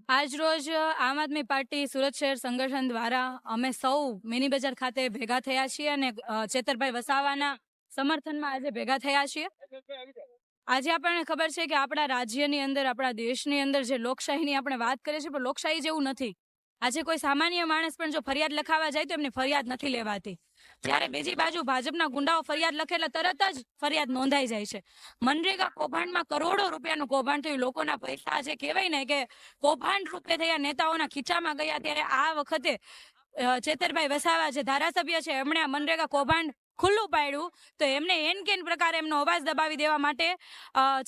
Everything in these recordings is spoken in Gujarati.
આજ રોજ આમ આદમી પાર્ટી સુરત શહેર સંગઠન દ્વારા અમે સૌ મિની બજાર ખાતે ભેગા થયા છીએ અને ચેતરભાઈ વસાવાના સમર્થનમાં આજે ભેગા થયા છીએ। આજે આપણને ખબર છે કે આપણા રાજ્યની અંદર, આપણા દેશની અંદર જે લોકશાહીની આપણે વાત કરીએ છીએ, પણ લોકશાહી જેવું નથી। આજે કોઈ સામાન્ય માણસ પણ જો ફરિયાદ લખાવા જાય તો એમની ફરિયાદ નથી લેવાતી, જ્યારે બીજી બાજુ ભાજપના ગુંડાઓ ફરિયાદ લખે એટલે તરત જ ફરિયાદ નોંધાઈ જાય છે। મનરેગા કૌભાંડમાં કરોડો રૂપિયાનું કૌભાંડ થયું, લોકોના પૈસા જે કહેવાય ને કે કૌભાંડ રૂપે થયા, નેતાઓના ખીચામાં ગયા, ત્યારે આ વખતે ચેતરભાઈ વસાવા જે ધારાસભ્ય છે એમણે આ મનરેગા કૌભાંડ ખુલ્લું પાડ્યું, તો એમને એન કેન પ્રકારે એમનો અવાજ દબાવી દેવા માટે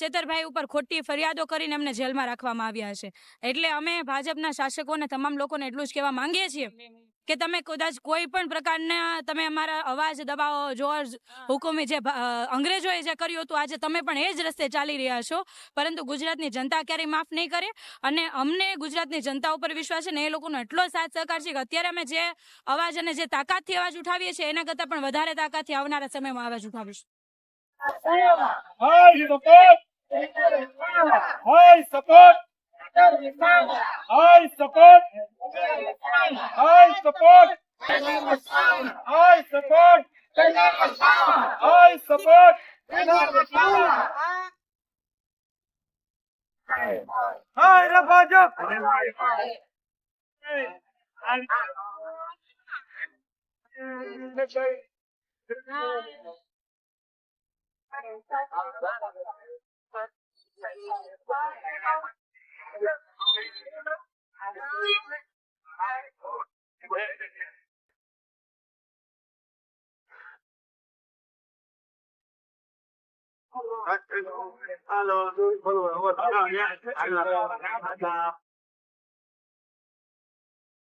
ચેતરભાઈ ઉપર ખોટી ફરિયાદો કરીને એમને જેલમાં રાખવામાં આવ્યા છે। એટલે અમે ભાજપના શાસકોને, તમામ લોકોને એટલું જ કહેવા માંગીએ છીએ કે તમે કદાચ કોઈ પણ પ્રકારના તમે અમારા અવાજ દબાવો, જોર હુકુમી જે અંગ્રેજોએ જે કર્યું હતું, આજે તમે પણ એ જ રસ્તે ચાલી રહ્યા છો, પરંતુ ગુજરાતની જનતા ક્યારેય માફ નહીં કરે। અને અમને ગુજરાતની જનતા ઉપર વિશ્વાસ છે ને એ લોકોનો એટલો સાથ સહકાર છે કે અત્યારે અમે જે અવાજ અને જે તાકાતથી અવાજ ઉઠાવીએ છીએ એના કરતાં પણ વધારે તાકાતથી આવનારા સમયમાં અવાજ ઉઠાવીશું। Hello,